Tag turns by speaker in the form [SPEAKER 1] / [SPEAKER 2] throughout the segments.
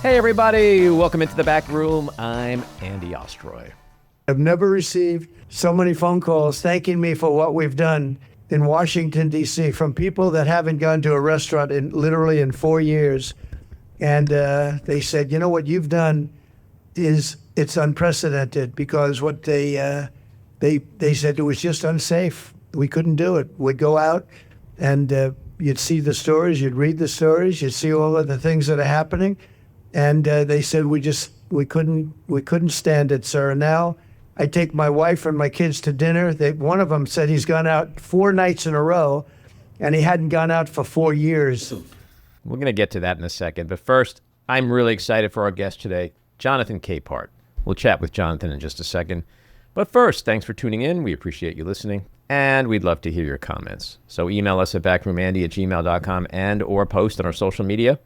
[SPEAKER 1] Hey, everybody. Welcome into the back room. I'm Andy Ostroy.
[SPEAKER 2] I've never received so many phone calls thanking me for what we've done in Washington, D.C. from people that haven't gone to a restaurant literally in 4 years. And they said, you know, what you've done it's unprecedented, because what they said it was just unsafe. We couldn't do it. We'd go out and you'd see the stories, you'd read the stories, you'd see all of the things that are happening. And they said, we couldn't stand it, sir. And now I take my wife and my kids to dinner. One of them said he's gone out 4 nights in a row, and he hadn't gone out for 4 years.
[SPEAKER 1] We're going to get to that in a second. But first, I'm really excited for our guest today, Jonathan Capehart. We'll chat with Jonathan in just a second. But first, thanks for tuning in. We appreciate you listening, and we'd love to hear your comments. So email us at backroomandy@gmail.com and or post on our social media,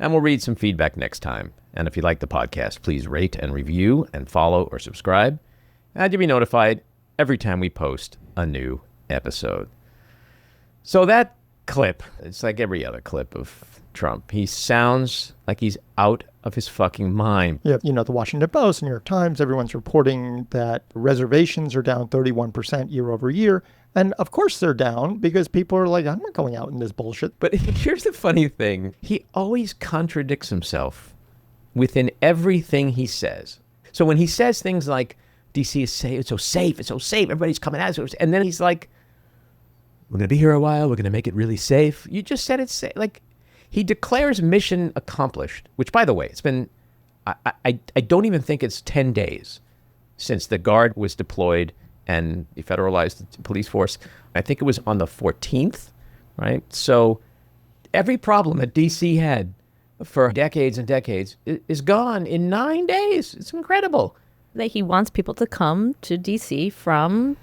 [SPEAKER 1] and we'll read some feedback next time. And if you like the podcast, please rate and review and follow or subscribe, and you'll be notified every time we post a new episode. So that clip, it's like every other clip of Trump. He sounds like he's out of his fucking mind.
[SPEAKER 3] Yeah, you know, the Washington Post, New York Times, everyone's reporting that reservations are down 31% year over year. And of course they're down because people are like, I'm not going out in this bullshit.
[SPEAKER 1] But here's the funny thing. He always contradicts himself within everything he says. So when he says things like, DC is safe, it's so safe, everybody's coming out. And then he's like, we're going to be here a while, we're going to make it really safe. You just said it's safe. Like, he declares mission accomplished, which, by the way, it's been, I don't even think it's 10 days since the Guard was deployed and he federalized the police force. I think it was on the 14th, right? So every problem that DC had for decades and decades is gone in 9 days. It's incredible.
[SPEAKER 4] That he wants people to come to DC from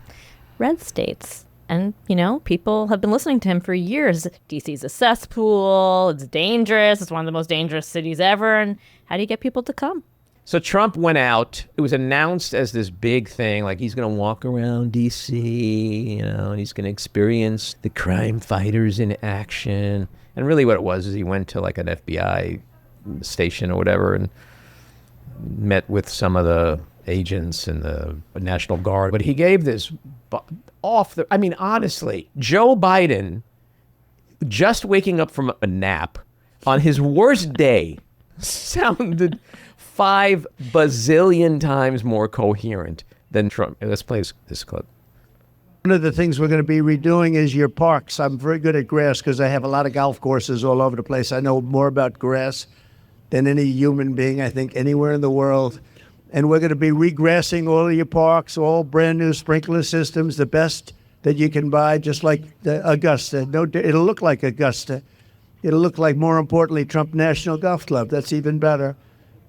[SPEAKER 4] red states. And, you know, people have been listening to him for years. DC's a cesspool. It's dangerous. It's one of the most dangerous cities ever. And how do you get people to come?
[SPEAKER 1] So Trump went out. It was announced as this big thing, like he's going to walk around D.C., you know, and he's going to experience the crime fighters in action. And really what it was is he went to like an FBI station or whatever and met with some of the agents and the National Guard. But he gave this honestly, Joe Biden, just waking up from a nap on his worst day, sounded 5 bazillion times more coherent than Trump. Let's play this clip.
[SPEAKER 2] One of the things we're going to be redoing is your parks. I'm very good at grass because I have a lot of golf courses all over the place. I know more about grass than any human being, I think, anywhere in the world. And we're going to be regrassing all of your parks, all brand new sprinkler systems, the best that you can buy, just like the Augusta. It'll look like Augusta. It'll look like, more importantly, Trump National Golf Club. That's even better.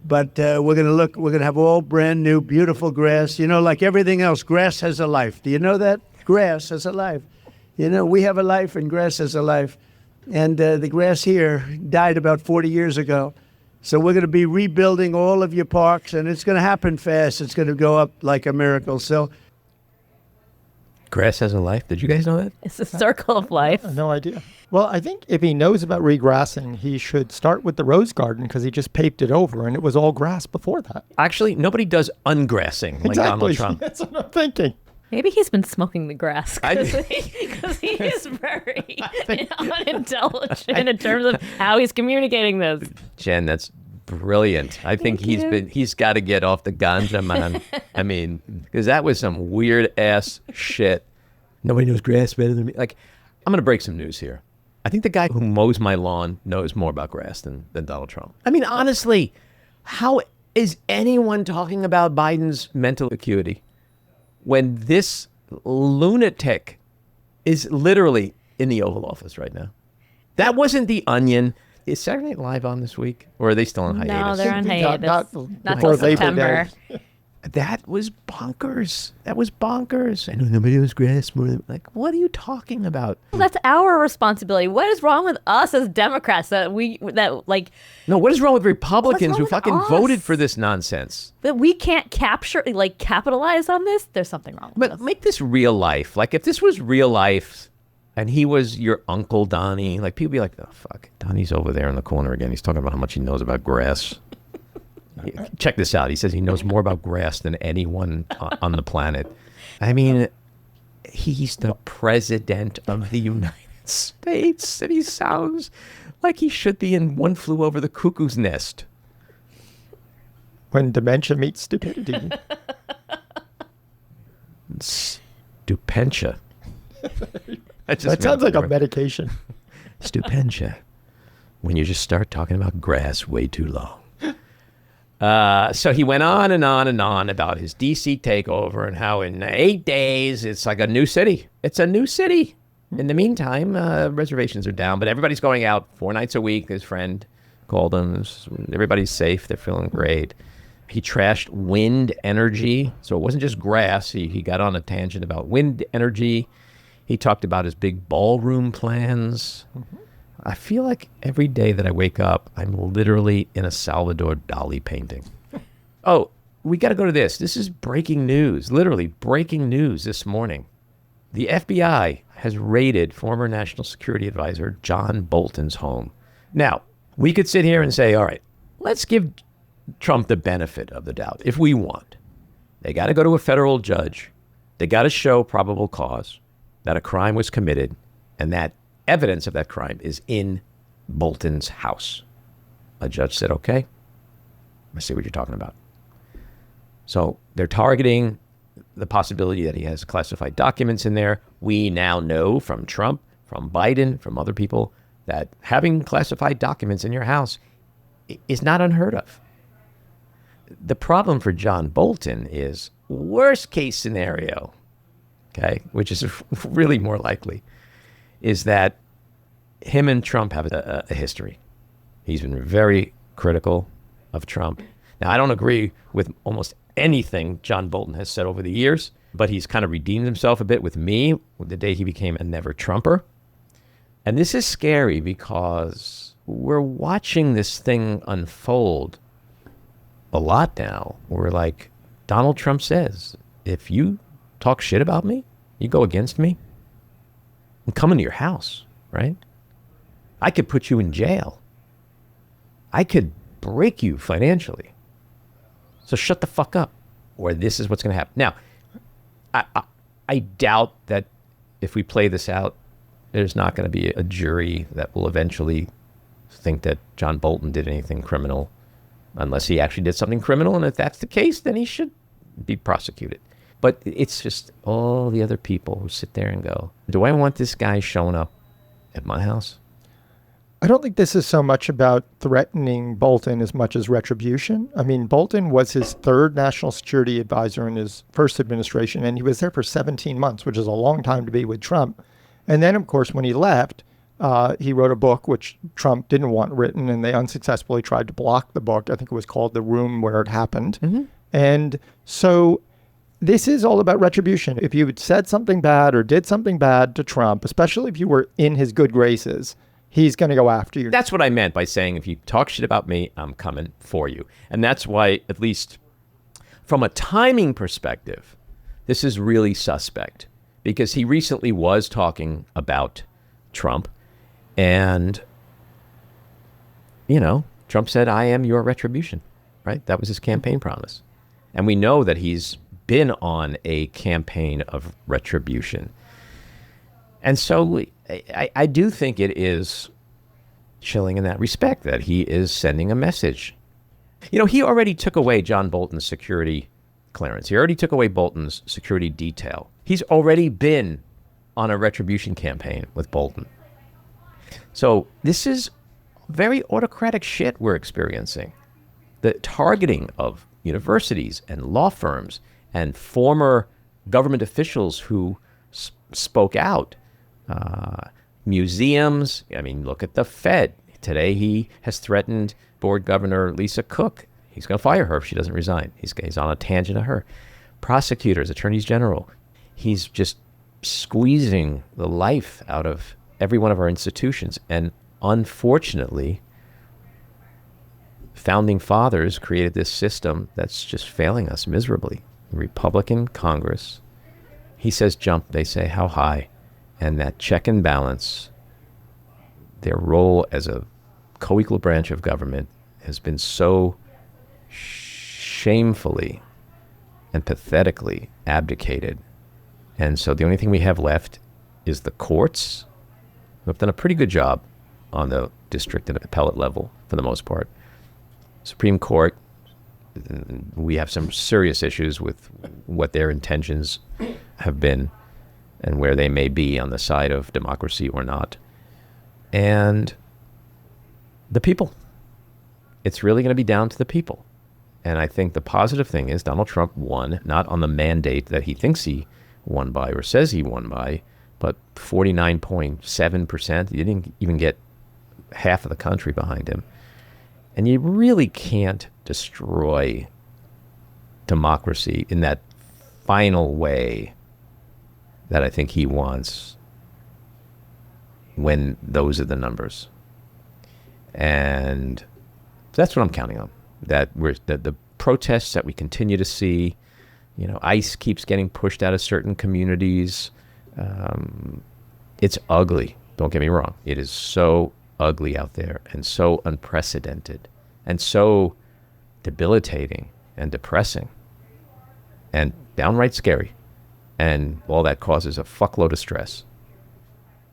[SPEAKER 2] But we're going to have all brand new, beautiful grass. You know, like everything else, grass has a life. Do you know that? Grass has a life. You know, we have a life and grass has a life. And the grass here died about 40 years ago. So we're going to be rebuilding all of your parks, and it's going to happen fast. It's going to go up like a miracle. So,
[SPEAKER 1] grass has a life. Did you guys know that?
[SPEAKER 4] It's a circle of life.
[SPEAKER 3] No idea. Well, I think if he knows about regrassing, he should start with the rose garden because he just paved it over, and it was all grass before that.
[SPEAKER 1] Actually, nobody does ungrassing like Donald Trump.
[SPEAKER 3] That's what I'm thinking.
[SPEAKER 4] Maybe he's been smoking the grass because he is very unintelligent in terms of how he's communicating this.
[SPEAKER 1] Jen, that's brilliant. I think he's got to get off the ganja, man. I mean, because that was some weird ass shit. Nobody knows grass better than me. Like, I'm going to break some news here. I think the guy who mows my lawn knows more about grass than Donald Trump. I mean, honestly, how is anyone talking about Biden's mental acuity when this lunatic is literally in the Oval Office right now? That wasn't The Onion. Is Saturday Night Live on this week? Or are they still on hiatus?
[SPEAKER 4] No, they're on hiatus. Not
[SPEAKER 3] before
[SPEAKER 4] till September.
[SPEAKER 1] That was bonkers. I know nobody knows grass more than... Like, what are you talking about?
[SPEAKER 4] Well, that's our responsibility. What is wrong with us as Democrats
[SPEAKER 1] No, what is wrong with Republicans who fucking voted for this nonsense?
[SPEAKER 4] That we can't capitalize on this? There's something wrong with us.
[SPEAKER 1] But make this real life. Like, if this was real life and he was your Uncle Donnie, like, people be like, oh, fuck, Donnie's over there in the corner again. He's talking about how much he knows about grass. Check this out. He says he knows more about grass than anyone on the planet. I mean, he's the president of the United States, and he sounds like he should be in One Flew Over the Cuckoo's Nest.
[SPEAKER 3] When dementia meets stupidity.
[SPEAKER 1] Stupentia.
[SPEAKER 3] That sounds like a medication.
[SPEAKER 1] Stupentia. When you just start talking about grass way too long. So he went on and on and on about his DC takeover and how in 8 days it's like a new city. It's a new city. In the meantime, reservations are down, but everybody's going out 4 nights a week. His friend called him. Everybody's safe. They're feeling great. He trashed wind energy. So it wasn't just grass. He got on a tangent about wind energy. He talked about his big ballroom plans. Mm-hmm. I feel like every day that I wake up, I'm literally in a Salvador Dali painting. Oh, we got to go to this. This is breaking news, literally breaking news this morning. The FBI has raided former National Security Advisor John Bolton's home. Now, we could sit here and say, all right, let's give Trump the benefit of the doubt if we want. They got to go to a federal judge. They got to show probable cause that a crime was committed and that evidence of that crime is in Bolton's house. A judge said, okay, I see what you're talking about. So they're targeting the possibility that he has classified documents in there. We now know from Trump, from Biden, from other people that having classified documents in your house is not unheard of. The problem for John Bolton is worst case scenario, okay, which is really more likely, is that him and Trump have a history. He's been very critical of Trump. Now, I don't agree with almost anything John Bolton has said over the years, but he's kind of redeemed himself a bit with me the day he became a never Trumper. And this is scary because we're watching this thing unfold a lot now. We're like, Donald Trump says, if you talk shit about me, you go against me, I'm coming to your house, right? I could put you in jail. I could break you financially. So shut the fuck up, or this is what's going to happen. Now, I doubt that if we play this out, there's not going to be a jury that will eventually think that John Bolton did anything criminal, unless he actually did something criminal. And if that's the case, then he should be prosecuted. But it's just all the other people who sit there and go, do I want this guy showing up at my house?
[SPEAKER 3] I don't think this is so much about threatening Bolton as much as retribution. I mean, Bolton was his third national security advisor in his first administration, and he was there for 17 months, which is a long time to be with Trump. And then, of course, when he left, he wrote a book which Trump didn't want written, and they unsuccessfully tried to block the book. I think it was called The Room Where It Happened. Mm-hmm. And so this is all about retribution. If you had said something bad or did something bad to Trump, especially if you were in his good graces, he's going to go after you.
[SPEAKER 1] That's what I meant by saying, if you talk shit about me, I'm coming for you. And that's why, at least from a timing perspective, this is really suspect. Because he recently was talking about Trump. And, you know, Trump said, I am your retribution, right? That was his campaign promise. And we know that he's been on a campaign of retribution. And so I do think it is chilling in that respect, that he is sending a message. You know, he already took away John Bolton's security clearance. He already took away Bolton's security detail. He's already been on a retribution campaign with Bolton. So this is very autocratic shit we're experiencing. The targeting of universities and law firms and former government officials who spoke out. Museums. I mean, look at the Fed. Today he has threatened board governor Lisa Cook. He's going to fire her if she doesn't resign. He's on a tangent of her. Prosecutors, attorneys general. He's just squeezing the life out of every one of our institutions. And unfortunately, founding fathers created this system that's just failing us miserably. Republican Congress. He says jump, they say how high. And that check and balance, their role as a co-equal branch of government has been so shamefully and pathetically abdicated. And so the only thing we have left is the courts, who have done a pretty good job on the district and appellate level for the most part. Supreme Court, we have some serious issues with what their intentions have been and where they may be on the side of democracy or not. And the people. It's really going to be down to the people. And I think the positive thing is Donald Trump won, not on the mandate that he thinks he won by or says he won by, but 49.7%. He didn't even get half of the country behind him. And you really can't destroy democracy in that final way that I think he wants when those are the numbers. And that's what I'm counting on. That the protests that we continue to see, ICE keeps getting pushed out of certain communities. It's ugly. Don't get me wrong. It is so ugly out there and so unprecedented and so debilitating and depressing and downright scary. And all that causes a fuckload of stress.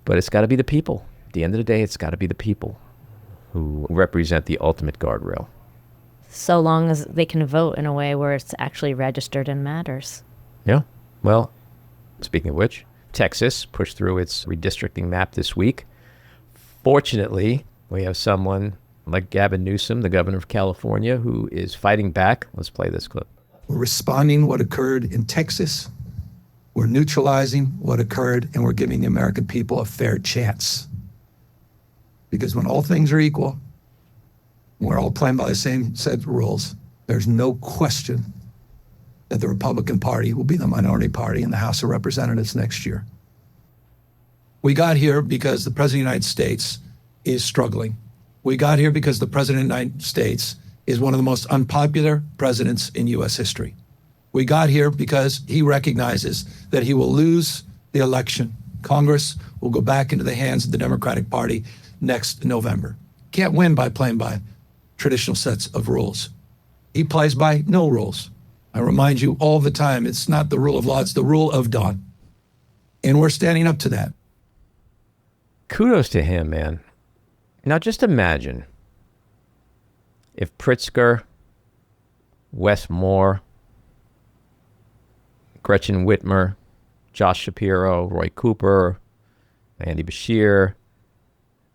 [SPEAKER 1] But it's got to be the people. At the end of the day, it's got to be the people who represent the ultimate guardrail.
[SPEAKER 4] So long as they can vote in a way where it's actually registered and matters.
[SPEAKER 1] Yeah. Well, speaking of which, Texas pushed through its redistricting map this week. Fortunately, we have someone like Gavin Newsom, the governor of California, who is fighting back. Let's play this clip.
[SPEAKER 5] We're responding what occurred in Texas. We're neutralizing what occurred, and we're giving the American people a fair chance. Because when all things are equal, we're all playing by the same set of rules, there's no question that the Republican Party will be the minority party in the House of Representatives next year. We got here because the President of the United States is struggling. We got here because the President of the United States is one of the most unpopular presidents in U.S. history. We got here because he recognizes that he will lose the election. Congress will go back into the hands of the Democratic Party next November. Can't win by playing by traditional sets of rules. He plays by no rules. I remind you all the time, it's not the rule of law, it's the rule of dawn. And we're standing up to that.
[SPEAKER 1] Kudos to him, man. Now just imagine if Pritzker, Wes Moore, Gretchen Whitmer, Josh Shapiro, Roy Cooper, Andy Beshear,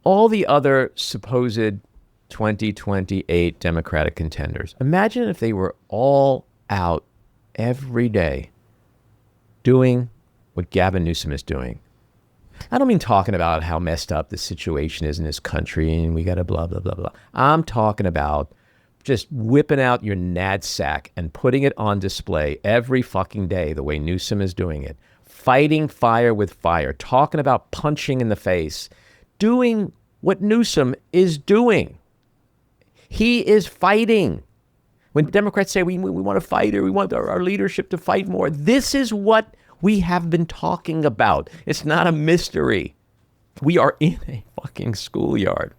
[SPEAKER 1] all the other supposed 2028 Democratic contenders. Imagine if they were all out every day doing what Gavin Newsom is doing. I don't mean talking about how messed up the situation is in this country and we got to blah, blah, blah, blah. I'm talking about just whipping out your NADSAC and putting it on display every fucking day the way Newsom is doing it. Fighting fire with fire. Talking about punching in the face. Doing what Newsom is doing. He is fighting. When Democrats say we want to fight or we want our leadership to fight more, this is what we have been talking about. It's not a mystery. We are in a fucking schoolyard.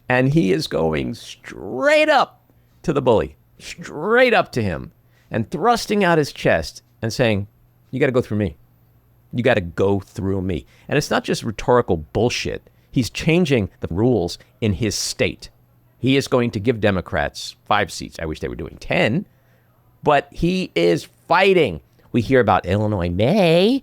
[SPEAKER 1] And he is going straight up to the bully, straight up to him, and thrusting out his chest and saying, you got to go through me. You got to go through me. And it's not just rhetorical bullshit. He's changing the rules in his state. He is going to give Democrats 5 seats. I wish they were doing 10. But he is fighting. We hear about Illinois May,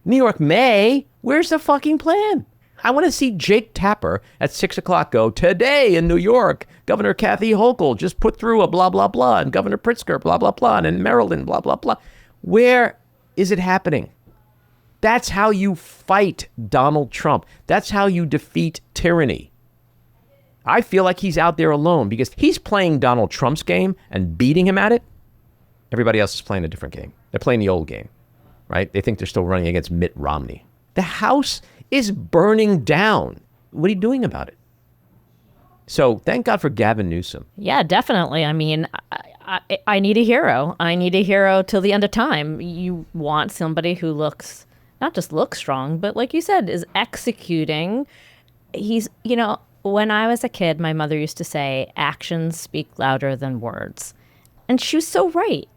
[SPEAKER 1] New York May. Where's the fucking plan? I want to see Jake Tapper at 6 o'clock go, today in New York, Governor Kathy Hochul just put through a blah, blah, blah, and Governor Pritzker, blah, blah, blah, and in Maryland, blah, blah, blah. Where is it happening? That's how you fight Donald Trump. That's how you defeat tyranny. I feel like he's out there alone because he's playing Donald Trump's game and beating him at it. Everybody else is playing a different game. They're playing the old game, right? They think they're still running against Mitt Romney. The House is burning down. What are you doing about it? So thank God for Gavin Newsom.
[SPEAKER 4] Yeah, definitely. I mean, I need a hero. I need a hero till the end of time. You want somebody who looks, not just looks strong, but like you said, is executing. He's, when I was a kid, my mother used to say, actions speak louder than words. And she was so right.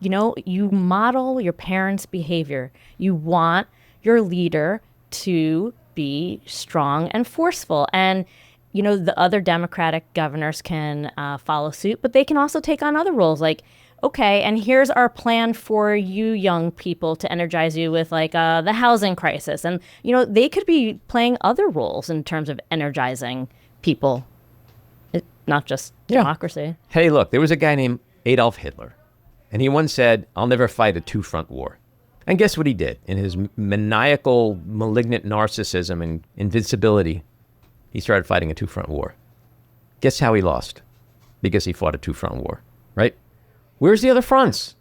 [SPEAKER 4] You know, you model your parents' behavior. You want your leader to be strong and forceful. And, you know, the other Democratic governors can follow suit, but they can also take on other roles like, okay, and here's our plan for you young people to energize you with like the housing crisis. And, you know, they could be playing other roles in terms of energizing people, not just democracy.
[SPEAKER 1] Hey, look, there was a guy named Adolf Hitler, and he once said, "I'll never fight a two-front war." And guess what he did? In his maniacal, malignant narcissism and invincibility, he started fighting a two-front war. Guess how he lost? Because he fought a two-front war, right? Where's the other fronts?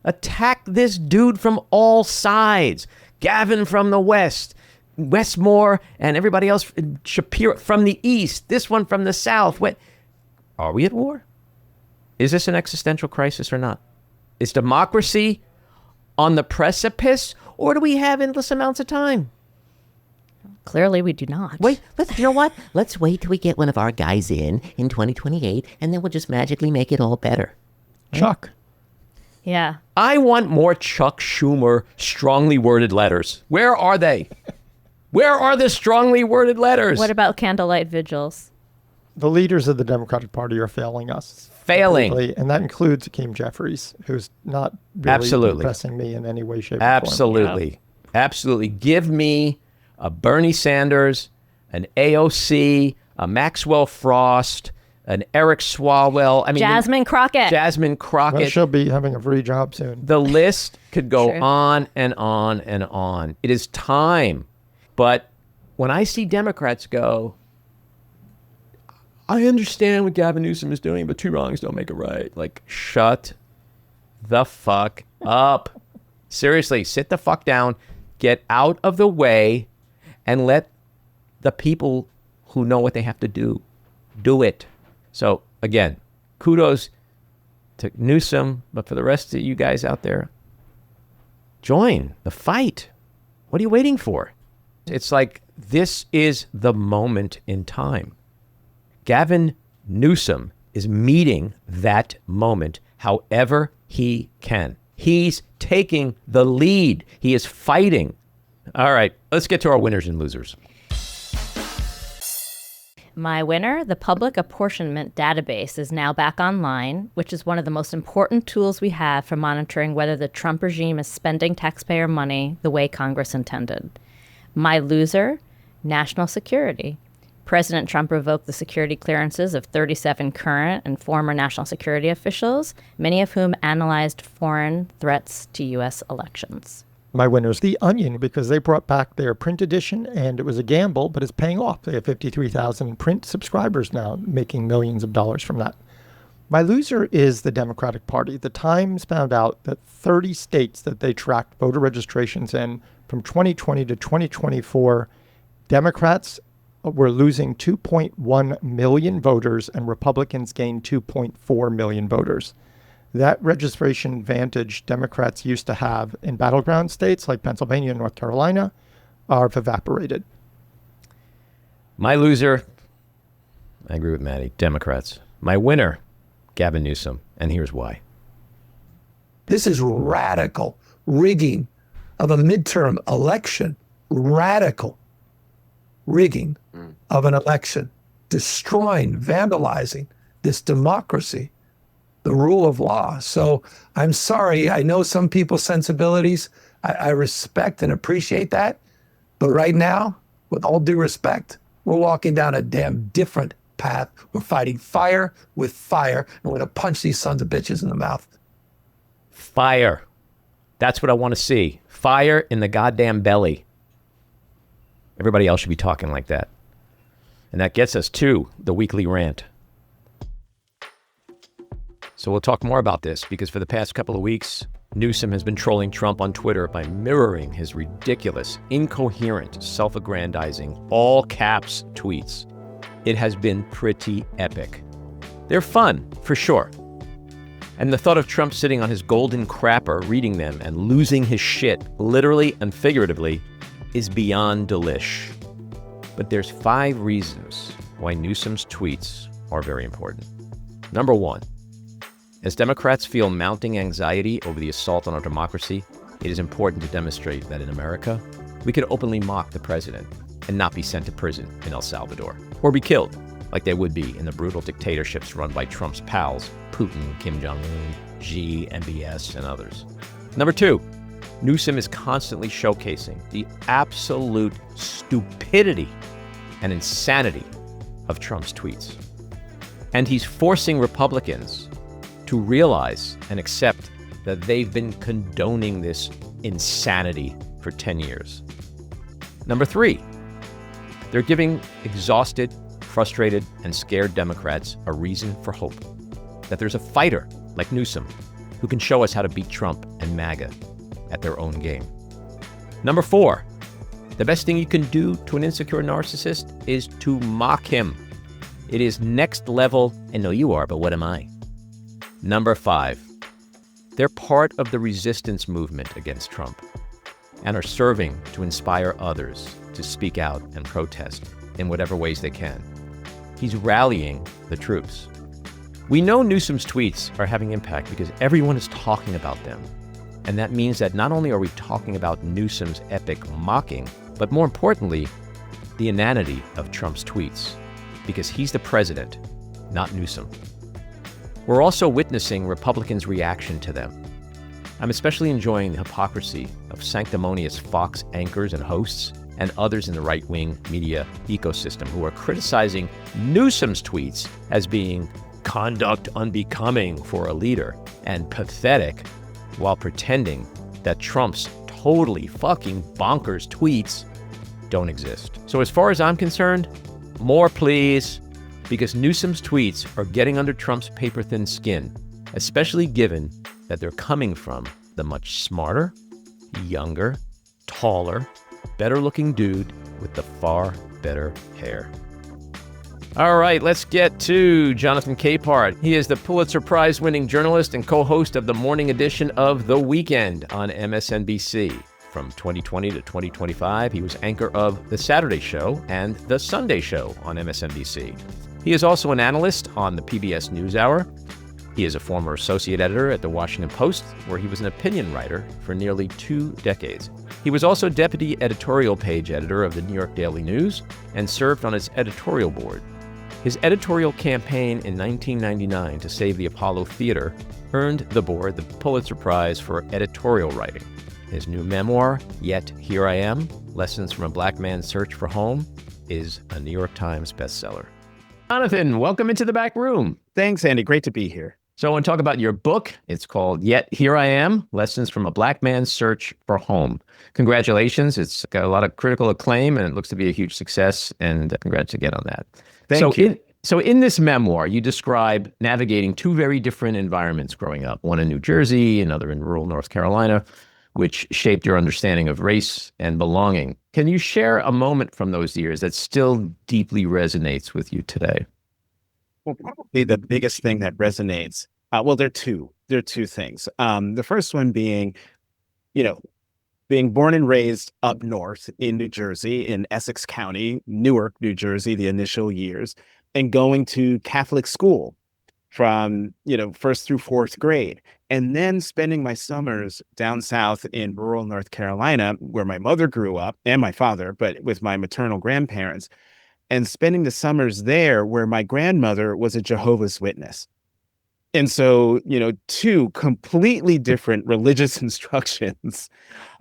[SPEAKER 1] Attack this dude from all sides. Gavin from the west, Westmore, and everybody else, Shapiro from the east, this one from the south. What? Are we at war? Is this an existential crisis or not? Is democracy on the precipice, or do we have endless amounts of time?
[SPEAKER 4] Clearly, we do not.
[SPEAKER 6] Wait, you know what? Let's wait till we get one of our guys in 2028, and then we'll just magically make it all better.
[SPEAKER 3] Chuck.
[SPEAKER 4] Yeah.
[SPEAKER 1] I want more Chuck Schumer strongly worded letters. Where are they? Where are the strongly worded letters?
[SPEAKER 4] What about candlelight vigils?
[SPEAKER 3] The leaders of the Democratic Party are failing us.
[SPEAKER 1] Failing.
[SPEAKER 3] Completely, and that includes Hakeem Jeffries, who's not really
[SPEAKER 1] Absolutely.
[SPEAKER 3] impressing me in any way, shape, or
[SPEAKER 1] Absolutely.
[SPEAKER 3] form.
[SPEAKER 1] Absolutely. Give me a Bernie Sanders, an AOC, a Maxwell Frost, an Eric Swalwell. I mean,
[SPEAKER 4] Jasmine Crockett.
[SPEAKER 1] Jasmine Crockett.
[SPEAKER 3] Well, she'll be having a free job soon.
[SPEAKER 1] The list could go
[SPEAKER 4] Sure.
[SPEAKER 1] on and on and on. It is time. But when I see Democrats go, I understand what Gavin Newsom is doing, but two wrongs don't make a right. Like, shut the fuck up. Seriously, sit the fuck down, get out of the way, and let the people who know what they have to do it. So, again, kudos to Newsom, but for the rest of you guys out there, join the fight. What are you waiting for? It's like, this is the moment in time. Gavin Newsom is meeting that moment however he can. He's taking the lead. He is fighting. All right, let's get to our winners and losers.
[SPEAKER 4] My winner, the Public Apportionment Database, is now back online, which is one of the most important tools we have for monitoring whether the Trump regime is spending taxpayer money the way Congress intended. My loser, national security. President Trump revoked the security clearances of 37 current and former national security officials, many of whom analyzed foreign threats to U.S. elections.
[SPEAKER 3] My winner is The Onion, because they brought back their print edition, and it was a gamble, but it's paying off. They have 53,000 print subscribers now, making millions of dollars from that. My loser is the Democratic Party. The Times found out that 30 states that they tracked voter registrations in from 2020 to 2024, Democrats were losing 2.1 million voters and Republicans gained 2.4 million voters. That registration advantage Democrats used to have in battleground states like Pennsylvania and North Carolina have evaporated.
[SPEAKER 1] My loser, I agree with Maddie, Democrats. My winner, Gavin Newsom, and here's why.
[SPEAKER 5] This is radical rigging of a midterm election. Radical rigging of an election, destroying, vandalizing this democracy, the rule of law. So I'm sorry. I know some people's sensibilities. I respect and appreciate that. But right now, with all due respect, we're walking down a damn different path. We're fighting fire with fire, and we're going to punch these sons of bitches in the mouth.
[SPEAKER 1] Fire. That's what I want to see. Fire in the goddamn belly. Everybody else should be talking like that. And that gets us to the weekly rant. So we'll talk more about this because for the past couple of weeks, Newsom has been trolling Trump on Twitter by mirroring his ridiculous, incoherent, self-aggrandizing, all caps tweets. It has been pretty epic. They're fun, for sure. And the thought of Trump sitting on his golden crapper reading them and losing his shit, literally and figuratively, is beyond delish. But there's 5 reasons why Newsom's tweets are very important. Number 1, As Democrats feel mounting anxiety over the assault on our democracy, it is important to demonstrate that in America, we could openly mock the president and not be sent to prison in El Salvador, or be killed like they would be in the brutal dictatorships run by Trump's pals, Putin, Kim Jong-un, Xi, MBS, and others. Number 2, Newsom is constantly showcasing the absolute stupidity and insanity of Trump's tweets. And he's forcing Republicans to realize and accept that they've been condoning this insanity for 10 years. Number 3, they're giving exhausted, frustrated, and scared Democrats a reason for hope. That there's a fighter like Newsom who can show us how to beat Trump and MAGA at their own game. Number 4, the best thing you can do to an insecure narcissist is to mock him. It is next level, and no, you are, but what am I? Number 5, they're part of the resistance movement against Trump and are serving to inspire others to speak out and protest in whatever ways they can. He's rallying the troops. We know Newsom's tweets are having impact because everyone is talking about them. And that means that not only are we talking about Newsom's epic mocking, but more importantly, the inanity of Trump's tweets, because he's the president, not Newsom. We're also witnessing Republicans' reaction to them. I'm especially enjoying the hypocrisy of sanctimonious Fox anchors and hosts and others in the right-wing media ecosystem who are criticizing Newsom's tweets as being conduct unbecoming for a leader and pathetic, while pretending that Trump's totally fucking bonkers tweets don't exist. So as far as I'm concerned, more please, because Newsom's tweets are getting under Trump's paper-thin skin, especially given that they're coming from the much smarter, younger, taller, better-looking dude with the far better hair. All right, let's get to Jonathan Capehart. He is the Pulitzer Prize-winning journalist and co-host of the morning edition of The Weekend on MSNBC. From 2020 to 2025, he was anchor of The Saturday Show and The Sunday Show on MSNBC. He is also an analyst on the PBS News Hour. He is a former associate editor at The Washington Post, where he was an opinion writer for nearly 2 decades. He was also deputy editorial page editor of the New York Daily News and served on its editorial board. His editorial campaign in 1999 to save the Apollo Theater earned the board the Pulitzer Prize for editorial writing. His new memoir, Yet Here I Am, Lessons from a Black Man's Search for Home, is a New York Times bestseller. Jonathan, welcome into the back room.
[SPEAKER 7] Thanks, Andy. Great to be here.
[SPEAKER 1] So I want to talk about your book. It's called Yet Here I Am, Lessons from a Black Man's Search for Home. Congratulations. It's got a lot of critical acclaim, and it looks to be a huge success, and congrats again on that.
[SPEAKER 7] Thank you.
[SPEAKER 1] So in this memoir, you describe navigating 2 very different environments growing up, one in New Jersey, another in rural North Carolina, which shaped your understanding of race and belonging. Can you share a moment from those years that still deeply resonates with you today?
[SPEAKER 7] Well, probably the biggest thing that resonates, well, there are two. There are 2 things. The first one being, being born and raised up north in New Jersey, in Essex County, Newark, New Jersey, the initial years, and going to Catholic school from, first through 4th grade. And then spending my summers down south in rural North Carolina, where my mother grew up, and my father, but with my maternal grandparents, and spending the summers there where my grandmother was a Jehovah's Witness. And so, 2 completely different religious instructions.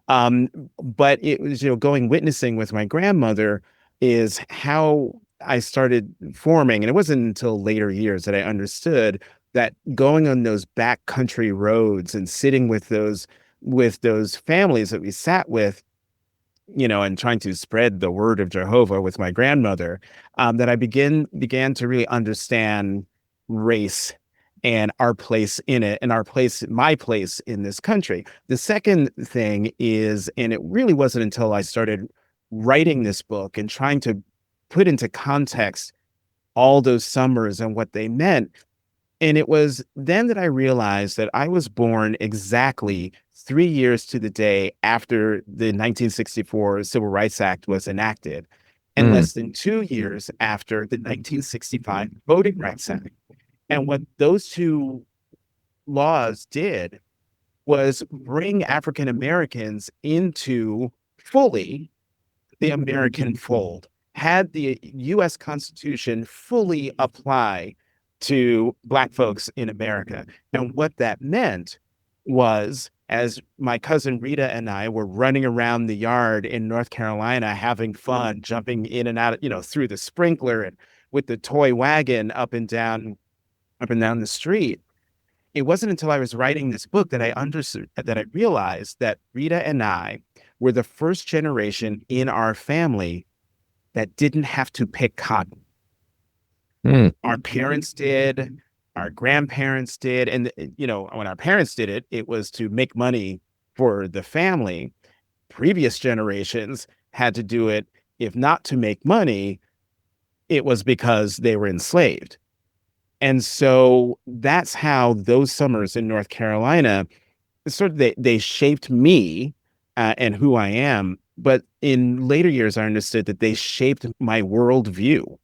[SPEAKER 7] But it was, going witnessing with my grandmother is how I started forming. And it wasn't until later years that I understood that going on those backcountry roads and sitting with those families that we sat with, and trying to spread the word of Jehovah with my grandmother, that I began to really understand race and our place in it, and my place in this country. The second thing is, and it really wasn't until I started writing this book and trying to put into context all those summers and what they meant. And it was then that I realized that I was born exactly 3 years to the day after the 1964 Civil Rights Act was enacted, and less than 2 years after the 1965 Voting Rights Act. And what those 2 laws did was bring African Americans into fully the American fold, had the US Constitution fully apply to Black folks in America. And what that meant was, as my cousin Rita and I were running around the yard in North Carolina, having fun, jumping in and out, through the sprinkler and with the toy wagon up and down the street. It wasn't until I was writing this book that I understood, that I realized that Rita and I were the first generation in our family that didn't have to pick cotton. Our parents did, our grandparents did. And, when our parents did it, it was to make money for the family. Previous generations had to do it, if not to make money, it was because they were enslaved. And so that's how those summers in North Carolina, they shaped me and who I am. But in later years, I understood that they shaped my worldview.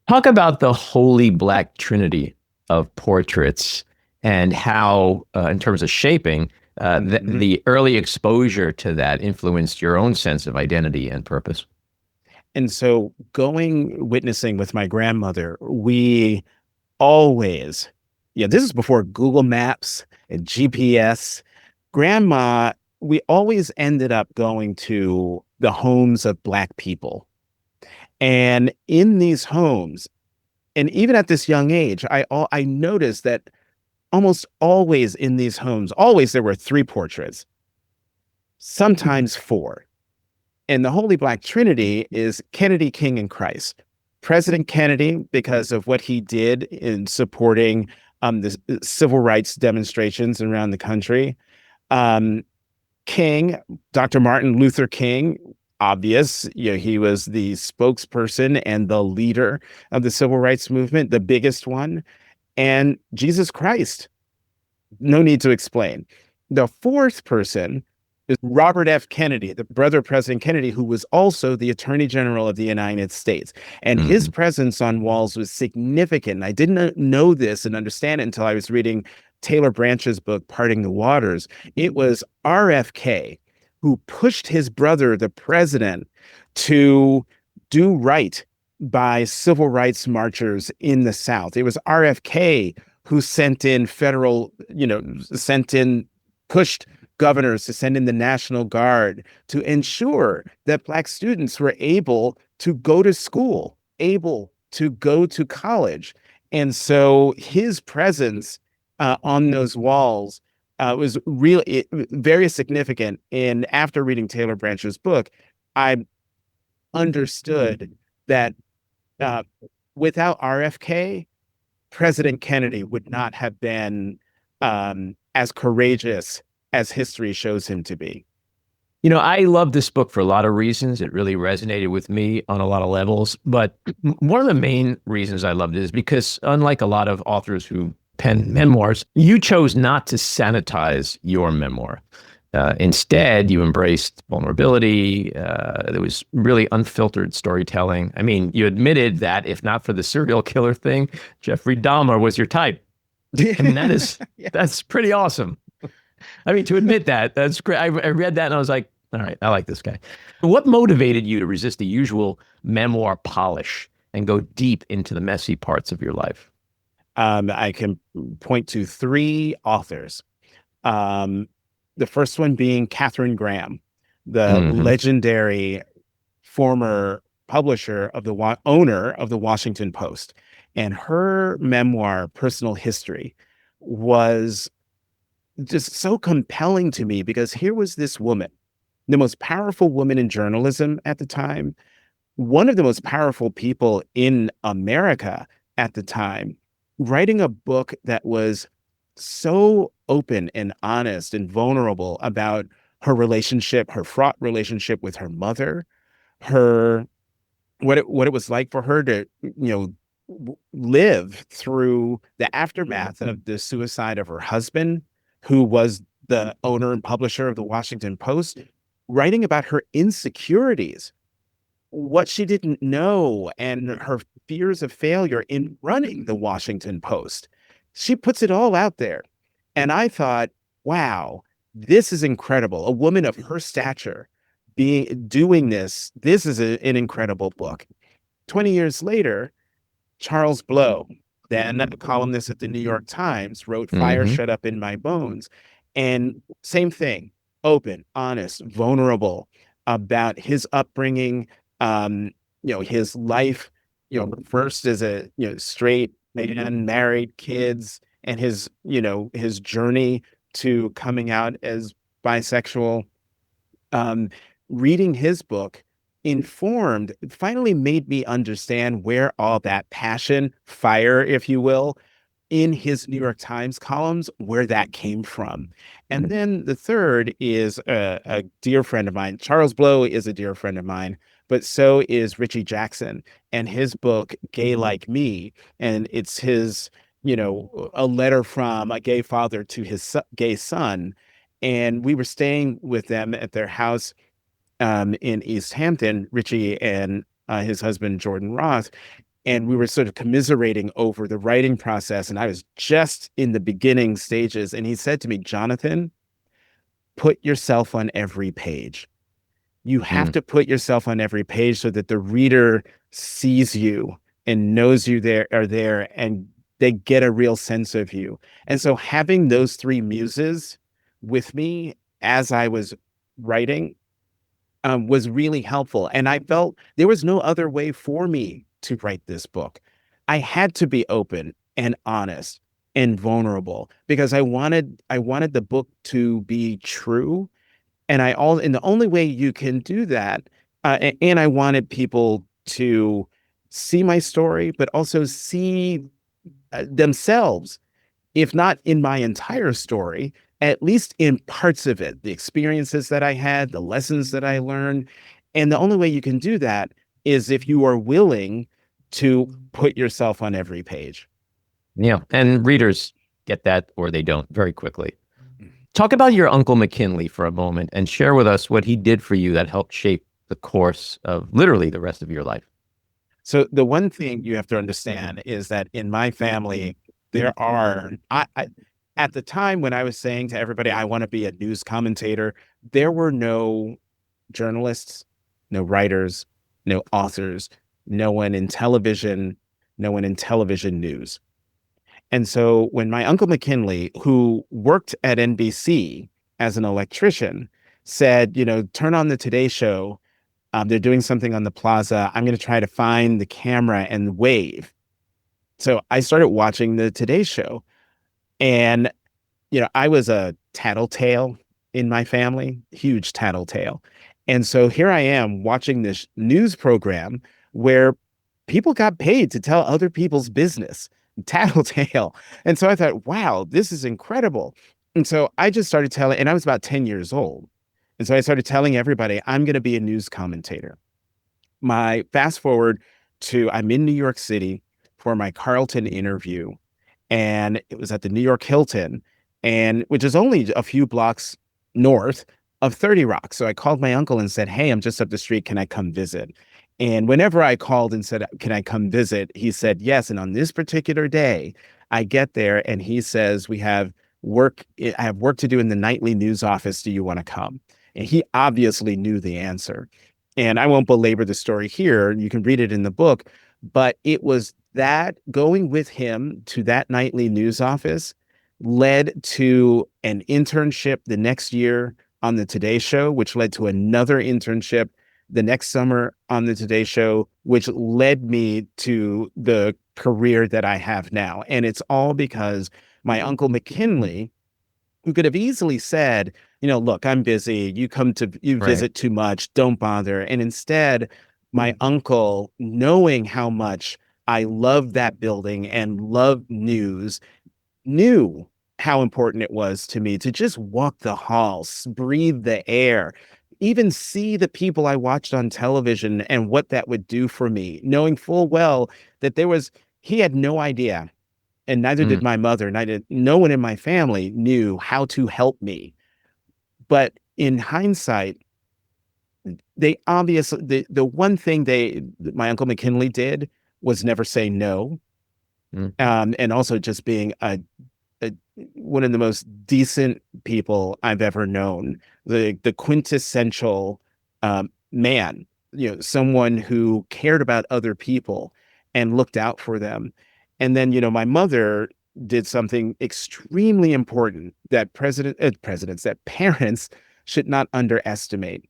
[SPEAKER 1] Talk about the holy Black trinity of portraits and how, in terms of shaping, the early exposure to that influenced your own sense of identity and purpose.
[SPEAKER 7] And so witnessing with my grandmother, we always, this is before Google Maps and GPS. Grandma, we always ended up going to the homes of Black people. And in these homes, and even at this young age, I noticed that almost always in these homes, always there were 3 portraits, sometimes 4. And the Holy Black Trinity is Kennedy, King, and Christ. President Kennedy, because of what he did in supporting the civil rights demonstrations around the country. King, Dr. Martin Luther King, obvious, he was the spokesperson and the leader of the civil rights movement, the biggest one. And Jesus Christ, no need to explain. The 4th person is Robert F. Kennedy, the brother of President Kennedy, who was also the Attorney General of the United States. And his presence on walls was significant. I didn't know this and understand it until I was reading Taylor Branch's book, Parting the Waters. It was RFK who pushed his brother, the president, to do right by civil rights marchers in the South. It was RFK who pushed governors to send in the National Guard to ensure that Black students were able to go to school, able to go to college. And so his presence on those walls was really very significant. And after reading Taylor Branch's book, I understood that without RFK, President Kennedy would not have been as courageous as history shows him to be.
[SPEAKER 1] I love this book for a lot of reasons. It really resonated with me on a lot of levels. But one of the main reasons I loved it is because, unlike a lot of authors who pen memoirs, you chose not to sanitize your memoir. Instead, you embraced vulnerability. There was really unfiltered storytelling. I mean, you admitted that if not for the serial killer thing, Jeffrey Dahmer was your type. I mean, that's pretty awesome. I mean, to admit that's great. I read that and I was like, all right, I like this guy. What motivated you to resist the usual memoir polish and go deep into the messy parts of your life?
[SPEAKER 7] I can point to 3 authors. The first one being Katharine Graham, the legendary former publisher of owner of the Washington Post. And her memoir, Personal History, was just so compelling to me because here was this woman, the most powerful woman in journalism at the time, one of the most powerful people in America at the time, writing a book that was so open and honest and vulnerable about her fraught relationship with her mother, what it was like for her to, live through the aftermath of the suicide of her husband, who was the owner and publisher of the Washington Post, writing about her insecurities, what she didn't know, and her fears of failure in running the Washington Post. She puts it all out there. And I thought, wow, this is incredible. A woman of her stature doing this. This is an incredible book. 20 years later, Charles Blow, then a columnist at the New York Times, wrote Fire Shut Up in My Bones. And same thing, open, honest, vulnerable about his upbringing, his life, first as a straight man, married, kids, and his journey to coming out as bisexual. Reading his book finally made me understand where all that passion, fire, if you will, in his New York Times columns, where that came from. And then the third is a dear friend of mine. Charles Blow is a dear friend of mine, but so is Richie Jackson and his book, Gay Like Me. And it's his, a letter from a gay father to his gay son. And we were staying with them at their house in East Hampton, Richie and his husband, Jordan Roth. And we were sort of commiserating over the writing process. And I was just in the beginning stages. And he said to me, Jonathan, put yourself on every page. You have to put yourself on every page so that the reader sees you and knows you are there and they get a real sense of you. And so having those three muses with me as I was writing was really helpful. And I felt there was no other way for me to write this book. I had to be open and honest and vulnerable because I wanted the book to be true. And the only way you can do that, and I wanted people to see my story, but also see themselves, if not in my entire story, at least in parts of it, the experiences that I had, the lessons that I learned. And the only way you can do that is if you are willing to put yourself on every page.
[SPEAKER 1] Yeah. And readers get that or they don't very quickly. Talk about your Uncle McKinley for a moment and share with us what he did for you that helped shape the course of literally the rest of your life.
[SPEAKER 7] So the one thing you have to understand is that in my family, there are, at the time when I was saying to everybody, I want to be a news commentator, there were no journalists, no writers, no authors, no one in television news. And so when my Uncle McKinley, who worked at NBC as an electrician, said, turn on the Today Show, they're doing something on the plaza, I'm going to try to find the camera and wave. So I started watching the Today Show. And, I was a tattletale in my family, huge tattletale. And so here I am watching this news program where people got paid to tell other people's business, tattletale. And so I thought, wow, this is incredible. And so I just started telling, and I was about 10 years old. And so I started telling everybody, I'm going to be a news commentator. Fast forward to, I'm in New York City for my Carlton interview. And it was at the New York Hilton, which is only a few blocks north of 30 Rock. So I called my uncle and said, hey, I'm just up the street. Can I come visit? And whenever I called and said, can I come visit? He said, yes. And on this particular day, I get there and he says, I have work to do in the nightly news office. Do you want to come? And he obviously knew the answer. And I won't belabor the story here. You can read it in the book. But it was that going with him to that nightly news office led to an internship the next year on the Today Show, which led to another internship the next summer on the Today Show, which led me to the career that I have now. And it's all because my Uncle McKinley, who could have easily said, look, I'm busy. You visit too much. Don't bother. And instead, my uncle, knowing how much I loved that building and loved news, knew how important it was to me to just walk the halls, breathe the air, even see the people I watched on television and what that would do for me, knowing full well that he had no idea. And neither did my mother, no one in my family knew how to help me. But in hindsight, they obviously, the one thing my Uncle McKinley did was never say no. And also just being a one of the most decent people I've ever known, the quintessential man, someone who cared about other people and looked out for them. And then, my mother did something extremely important that that parents should not underestimate.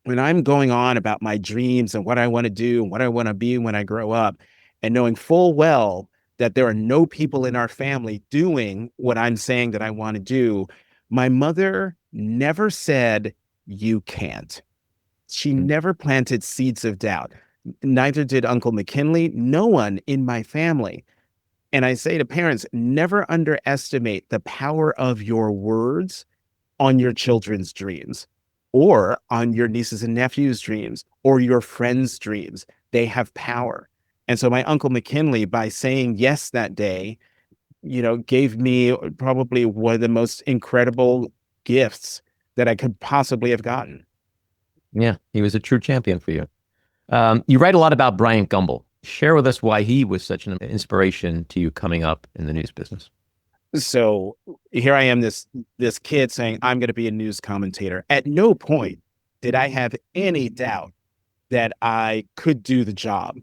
[SPEAKER 7] When I'm going on about my dreams and what I want to do and what I want to be when I grow up, and knowing full well that there are no people in our family doing what I'm saying that I want to do, my mother never said, "You can't." She never planted seeds of doubt. Neither did Uncle McKinley, no one in my family. And I say to parents, never underestimate the power of your words on your children's dreams or on your nieces and nephews' dreams or your friends' dreams. They have power. And so my Uncle McKinley, by saying yes that day, gave me probably one of the most incredible gifts that I could possibly have gotten.
[SPEAKER 1] Yeah, he was a true champion for you. You write a lot about Bryant Gumbel. Share with us why he was such an inspiration to you coming up in the news business.
[SPEAKER 7] So here I am, this kid saying, I'm going to be a news commentator. At no point did I have any doubt that I could do the job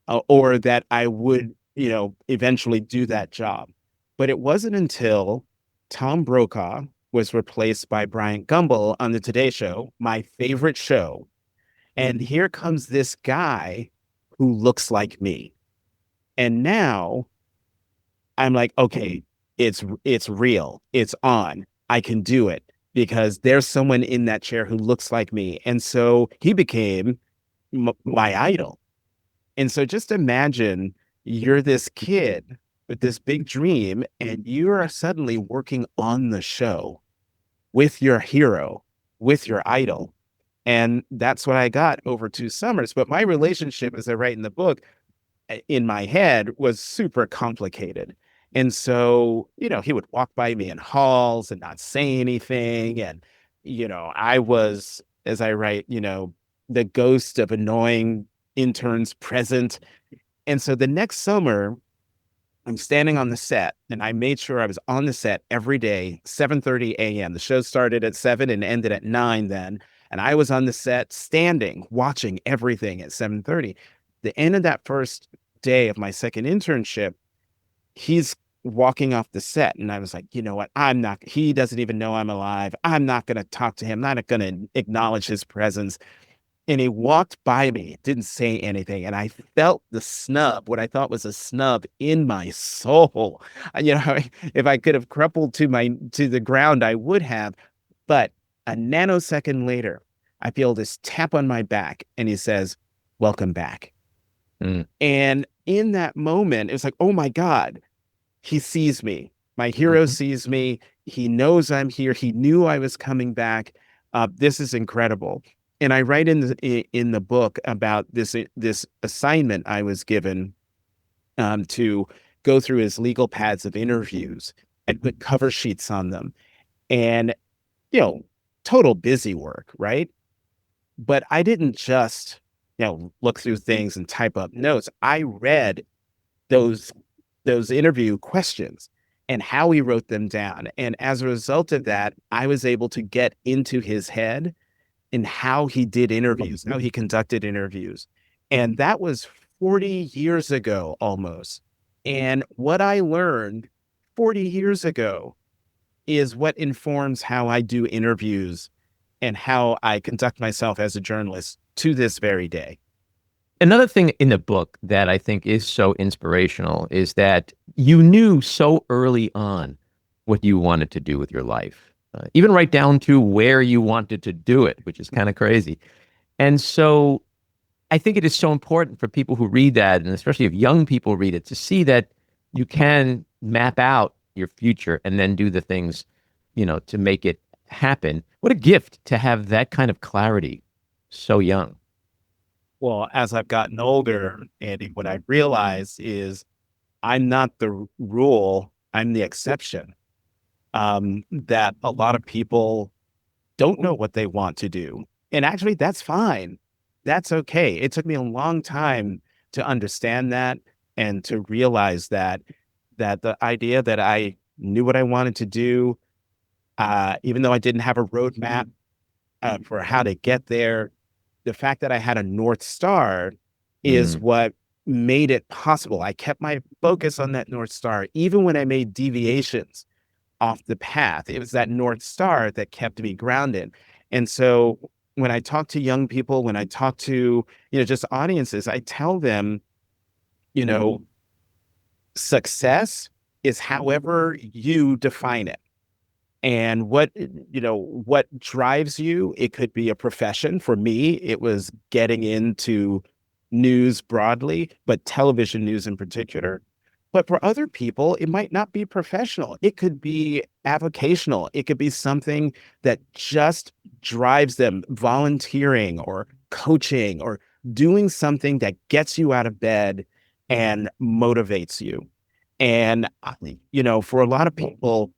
[SPEAKER 7] or that I would, eventually do that job. But it wasn't until Tom Brokaw was replaced by Bryant Gumbel on the Today Show, my favorite show. And here comes this guy who looks like me. And now I'm like, okay, it's real. It's on. I can do it because there's someone in that chair who looks like me. And so he became my idol. And so just imagine you're this kid with this big dream and you are suddenly working on the show with your hero, with your idol. And that's what I got over 2 summers. But my relationship, as I write in the book, in my head was super complicated. And so, he would walk by me in halls and not say anything. And, I was, as I write, the ghost of annoying interns present. And so the next summer, I'm standing on the set and I made sure I was on the set every day, 7:30 a.m. The show started at 7 and ended at 9 then. And I was on the set standing, watching everything at 7:30. The end of that first day of my second internship, he's walking off the set. And I was like, you know what? He doesn't even know I'm alive. I'm not going to talk to him. I'm not going to acknowledge his presence. And he walked by me, didn't say anything. And I felt the snub, what I thought was a snub in my soul. If I could have crumpled to the ground, I would have. But a nanosecond later, I feel this tap on my back and he says, "Welcome back." And in that moment, it was like, oh my God, he sees me. My hero sees me. He knows I'm here. He knew I was coming back. This is incredible. And I write in the book about this assignment I was given to go through his legal pads of interviews and put cover sheets on them. And, total busy work, right? But I didn't just, look through things and type up notes. I read those interview questions and how he wrote them down. And as a result of that, I was able to get into his head and how he did interviews, how he conducted interviews. And that was 40 years ago almost. And what I learned 40 years ago is what informs how I do interviews and how I conduct myself as a journalist to this very day.
[SPEAKER 1] Another thing in the book that I think is so inspirational is that you knew so early on what you wanted to do with your life, even right down to where you wanted to do it, which is kind of crazy. And so I think it is so important for people who read that, and especially if young people read it, to see that you can map out your future and then do the things, to make it happen. What a gift to have that kind of clarity so young.
[SPEAKER 7] Well, as I've gotten older, Andy, what I realize is I'm not the rule, I'm the exception. That a lot of people don't know what they want to do. And actually, that's fine. That's okay. It took me a long time to understand that and to realize that the idea that I knew what I wanted to do, even though I didn't have a roadmap for how to get there. The fact that I had a North Star is what made it possible. I kept my focus on that North Star, even when I made deviations off the path. It was that North Star that kept me grounded. And so when I talk to young people, when I talk to, just audiences, I tell them, success is however you define it. And what drives you, it could be a profession. For me, it was getting into news broadly, but television news in particular. But for other people, it might not be professional. It could be avocational. It could be something that just drives them, volunteering or coaching or doing something that gets you out of bed and motivates you. And, for a lot of people,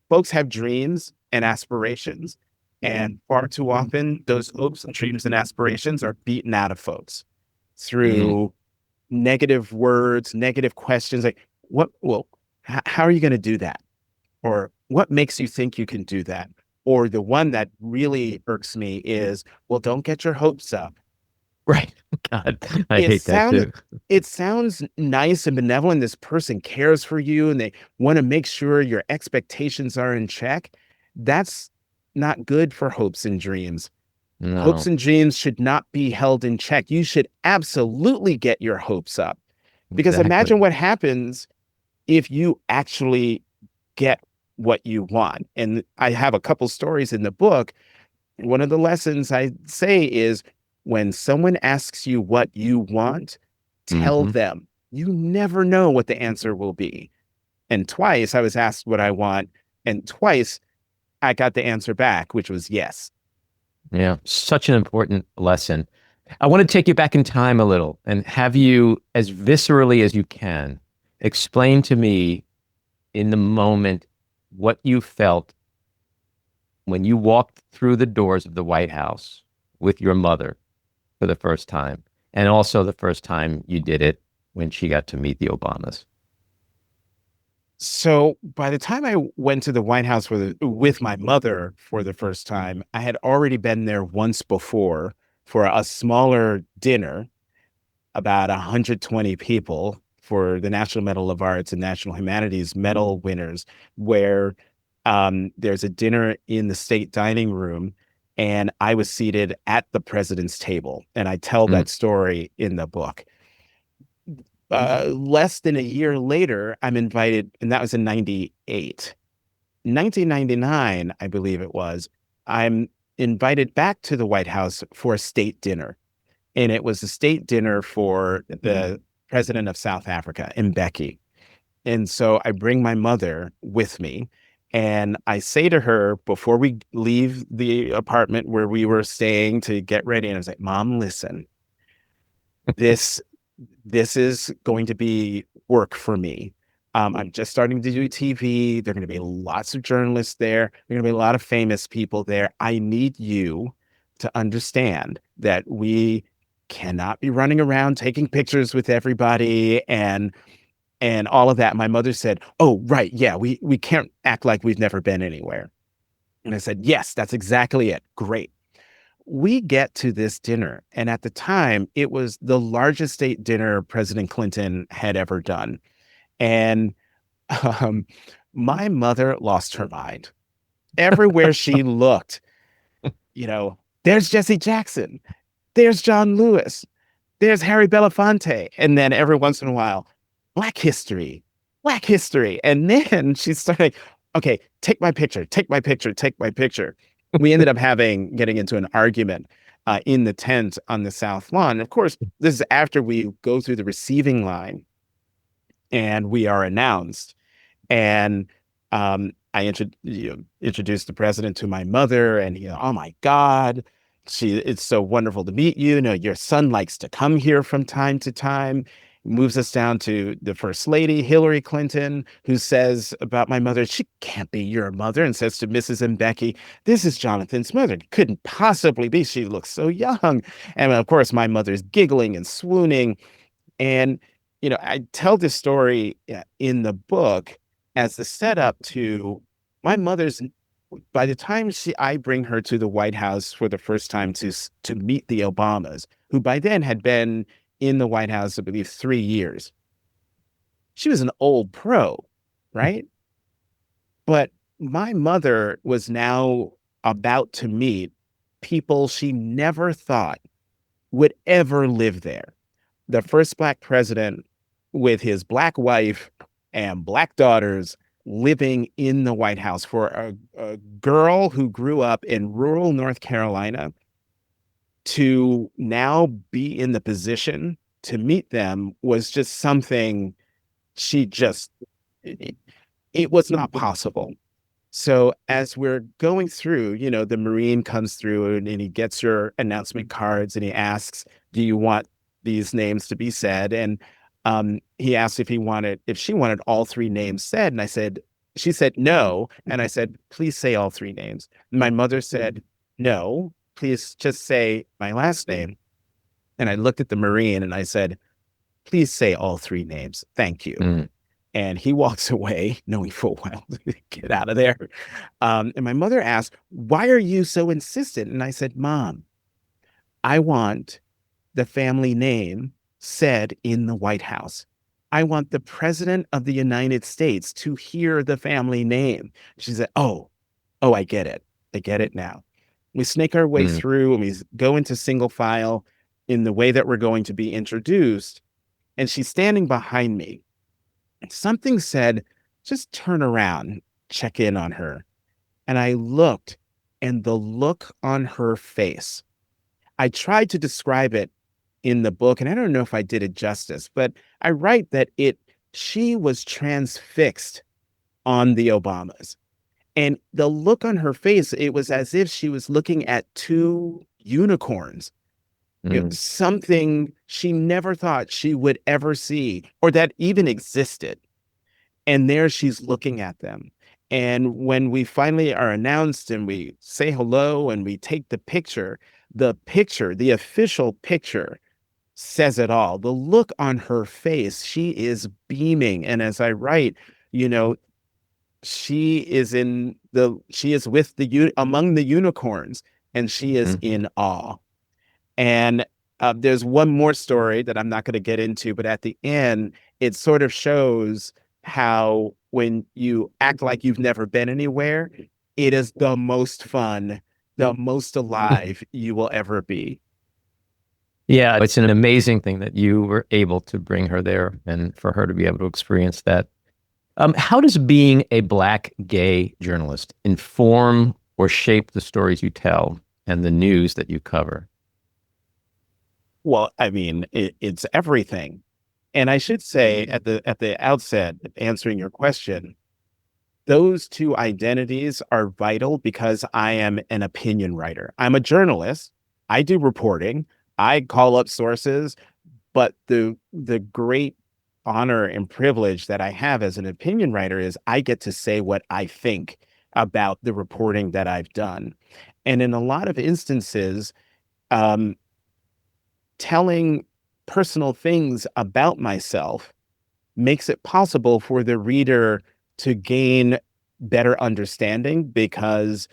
[SPEAKER 7] folks have dreams and aspirations. And far too often, those hopes and dreams and aspirations are beaten out of folks through negative words, negative questions like, how are you going to do that? Or what makes you think you can do that? Or the one that really irks me is, well, don't get your hopes up.
[SPEAKER 1] Right. God, I hate that too.
[SPEAKER 7] It sounds nice and benevolent. This person cares for you and they want to make sure your expectations are in check. That's not good for hopes and dreams.
[SPEAKER 1] No.
[SPEAKER 7] Hopes and dreams should not be held in check. You should absolutely get your hopes up. Because imagine what happens if you actually get what you want. And I have a couple stories in the book. One of the lessons I say is, when someone asks you what you want, tell them. You never know what the answer will be. And twice I was asked what I want, and twice I got the answer back, which was yes.
[SPEAKER 1] Yeah, such an important lesson. I want to take you back in time a little and have you, as viscerally as you can, explain to me in the moment what you felt when you walked through the doors of the White House with your mother for the first time, and also the first time you did it when she got to meet the Obamas.
[SPEAKER 7] So by the time I went to the White House with my mother for the first time, I had already been there once before for a smaller dinner, about 120 people, for the National Medal of Arts and National Humanities medal winners, where there's a dinner in the state dining room. And I was seated at the president's table. And I tell that story in the book. Less than a year later, I'm invited, and that was in 98. 1999, I believe it was, I'm invited back to the White House for a state dinner. And it was a state dinner for the president of South Africa, Mbeki. And so I bring my mother with me. And I say to her before we leave the apartment where we were staying to get ready, and I was like, Mom, listen, this is going to be work for me. I'm just starting to do TV. There are going to be lots of journalists there. There are going to be a lot of famous people there. I need you to understand that we cannot be running around taking pictures with everybody and all of that. My mother said, oh, right. Yeah, we can't act like we've never been anywhere. And I said, yes, that's exactly it. Great. We get to this dinner. And at the time, it was the largest state dinner President Clinton had ever done. And my mother lost her mind. Everywhere she looked, there's Jesse Jackson. There's John Lewis. There's Harry Belafonte. And then every once in a while, Black history. And then she started, okay, take my picture. We ended up getting into an argument in the tent on the South Lawn. Of course, this is after we go through the receiving line and we are announced. And I introduced the president to my mother, and oh my God, it's so wonderful to meet you. Your son likes to come here from time to time. Moves us down to the First Lady, Hillary Clinton, who says about my mother, she can't be your mother, and says to Mrs. Mbeki, this is Jonathan's mother. Couldn't possibly be. She looks so young. And of course, my mother's giggling and swooning. And, I tell this story in the book as the setup to my mother's. By the time I bring her to the White House for the first time to meet the Obamas, who by then had been in the White House, I believe, 3 years, she was an old pro, right? But my mother was now about to meet people she never thought would ever live there. The first Black president with his Black wife and Black daughters living in the White House, for a girl who grew up in rural North Carolina to now be in the position to meet them was just something she just, it was not possible. So as we're going through, the Marine comes through and he gets your announcement cards and he asks, do you want these names to be said? And he asked if she wanted all 3 names said. And she said no. And I said, please say all 3 names. And my mother said, no, please just say my last name. And I looked at the Marine and I said, please say all 3 names. Thank you.
[SPEAKER 1] Mm.
[SPEAKER 7] And he walks away, knowing full well, get out of there. And my mother asked, why are you so insistent? And I said, Mom, I want the family name said in the White House. I want the President of the United States to hear the family name. She said, oh, I get it. I get it now. We snake our way through and we go into single file in the way that we're going to be introduced. And she's standing behind me. Something said, just turn around, check in on her. And I looked, and the look on her face, I tried to describe it in the book, and I don't know if I did it justice, but I write that she was transfixed on the Obamas. And the look on her face, it was as if she was looking at 2 unicorns. Something she never thought she would ever see or that even existed. And there she's looking at them. And when we finally are announced and we say hello and we take the picture, the official picture says it all. The look on her face, she is beaming. And as I write, she is with among the unicorns, and she is in awe. And there's one more story that I'm not going to get into, but at the end, it sort of shows how when you act like you've never been anywhere, it is the most fun, the most alive you will ever be.
[SPEAKER 1] Yeah, it's an amazing thing that you were able to bring her there and for her to be able to experience that. How does being a Black gay journalist inform or shape the stories you tell and the news that you cover?
[SPEAKER 7] Well, I mean, it's everything. And I should say at the outset, answering your question, those 2 identities are vital because I am an opinion writer. I'm a journalist. I do reporting. I call up sources. But the great honor and privilege that I have as an opinion writer is I get to say what I think about the reporting that I've done. And in a lot of instances, telling personal things about myself makes it possible for the reader to gain better understanding, because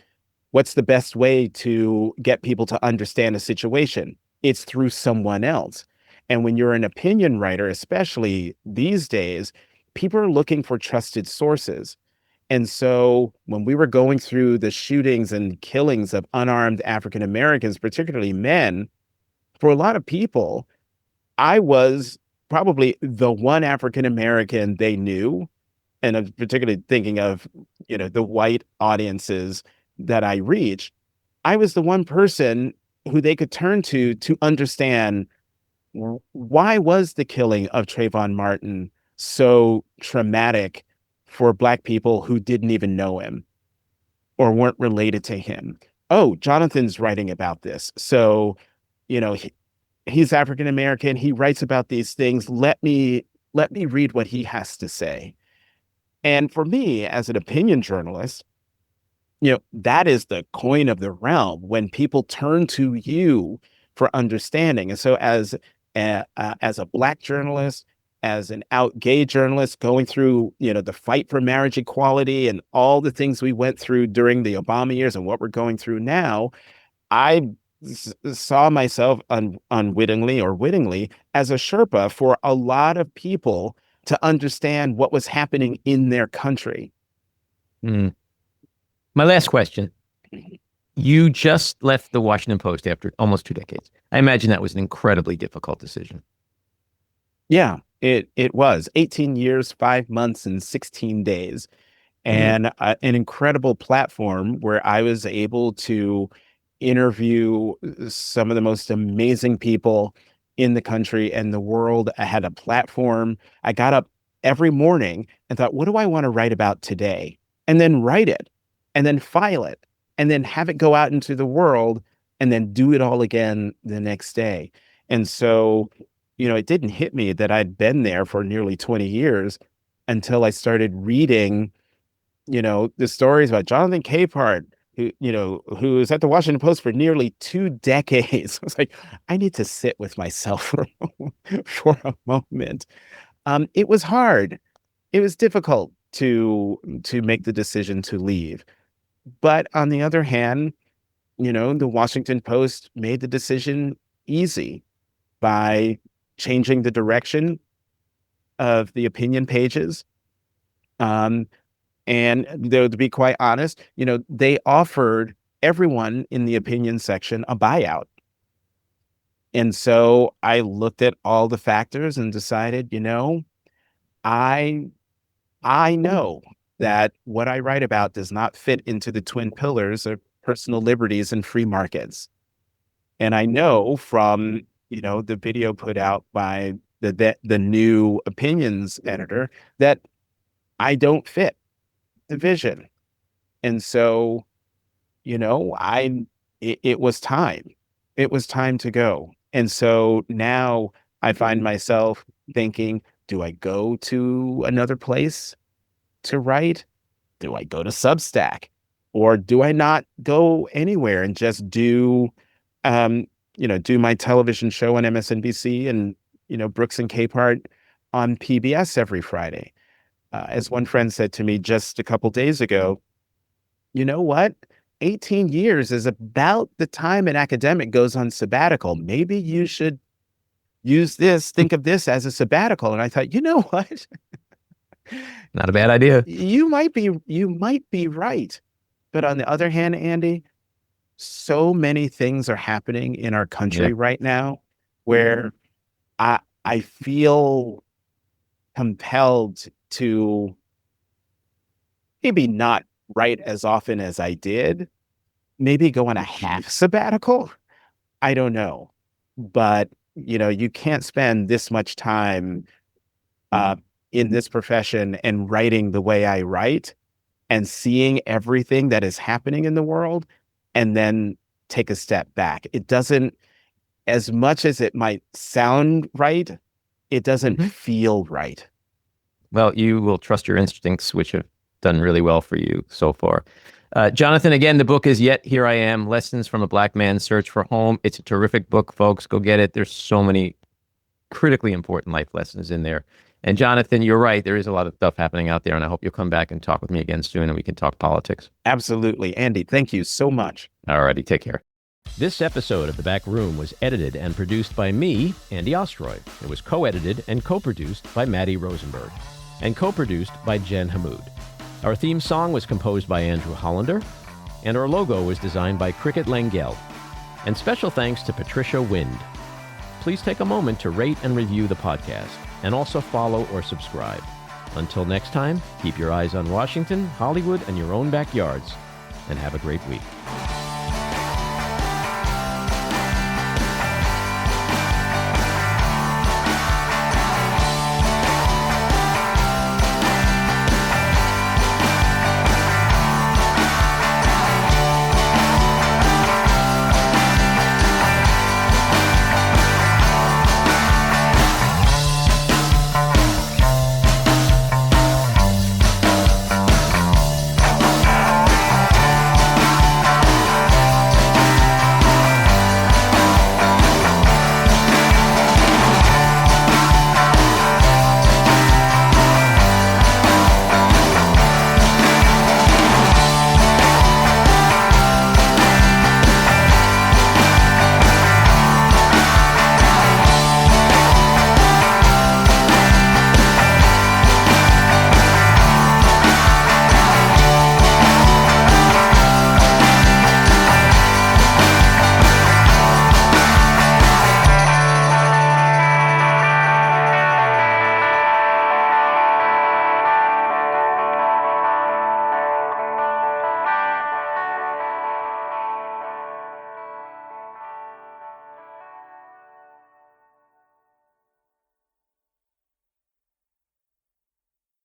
[SPEAKER 7] what's the best way to get people to understand a situation? It's through someone else. And when you're an opinion writer, especially these days, people are looking for trusted sources. And so when we were going through the shootings and killings of unarmed African Americans, particularly men, for a lot of people, I was probably the one African American they knew. And I'm particularly thinking of, the white audiences that I reach. I was the one person who they could turn to understand why was the killing of Trayvon Martin so traumatic for Black people who didn't even know him or weren't related to him. Oh, Jonathan's writing about this. So, he's African American. He writes about these things. Let me read what he has to say. And for me, as an opinion journalist, that is the coin of the realm when people turn to you for understanding. And so as a Black journalist, as an out gay journalist going through, the fight for marriage equality and all the things we went through during the Obama years and what we're going through now, I saw myself unwittingly or wittingly as a Sherpa for a lot of people to understand what was happening in their country.
[SPEAKER 1] My last question. You just left the Washington Post after almost 2 decades. I imagine that was an incredibly difficult decision.
[SPEAKER 7] Yeah, it was 18 years, 5 months, and 16 days, and an incredible platform where I was able to interview some of the most amazing people in the country and the world. I had a platform. I got up every morning and thought, what do I want to write about today? And then write it, and then file it, and then have it go out into the world, and then do it all again the next day. And so, it didn't hit me that I'd been there for nearly 20 years until I started reading, the stories about Jonathan Capehart, who was at the Washington Post for nearly 2 decades. I was like, I need to sit with myself for a moment. It was hard. It was difficult to make the decision to leave. But on the other hand, the Washington Post made the decision easy by changing the direction of the opinion pages. And to be quite honest, they offered everyone in the opinion section a buyout. And so I looked at all the factors and decided, I know that what I write about does not fit into the twin pillars of personal liberties and free markets. And I know from, the video put out by the new opinions editor that I don't fit the vision. And so, it was time. It was time to go. And so now I find myself thinking, do I go to another place to write? Do I go to Substack? Or do I not go anywhere and just do my television show on MSNBC and, Brooks and Capehart on PBS every Friday? As one friend said to me just a couple days ago, you know what? 18 years is about the time an academic goes on sabbatical. Maybe you should think of this as a sabbatical. And I thought, you know what?
[SPEAKER 1] Not a bad idea.
[SPEAKER 7] You might be right. But on the other hand, Andy, so many things are happening in our country right now where I feel compelled to maybe not write as often as I did, maybe go on a half sabbatical. I don't know. But, you can't spend this much time in this profession and writing the way I write and seeing everything that is happening in the world and then take a step back. It doesn't, as much as it might sound right, it doesn't feel right.
[SPEAKER 1] Well, you will trust your instincts, which have done really well for you so far. Jonathan, again, the book is Yet Here I Am, Lessons from a Black Man's Search for Home. It's a terrific book, folks. Go get it. There's so many critically important life lessons in there. And Jonathan, you're right. There is a lot of stuff happening out there, and I hope you'll come back and talk with me again soon, and we can talk politics.
[SPEAKER 7] Absolutely. Andy, thank you so much.
[SPEAKER 1] All righty. Take care.
[SPEAKER 8] This episode of The Back Room was edited and produced by me, Andy Ostroy. It was co-edited and co-produced by Maddie Rosenberg and co-produced by Jen Hammoud. Our theme song was composed by Andrew Hollander, and our logo was designed by Cricket Langell. And special thanks to Patricia Wind. Please take a moment to rate and review the podcast, and also follow or subscribe. Until next time, keep your eyes on Washington, Hollywood, and your own backyards, and have a great week.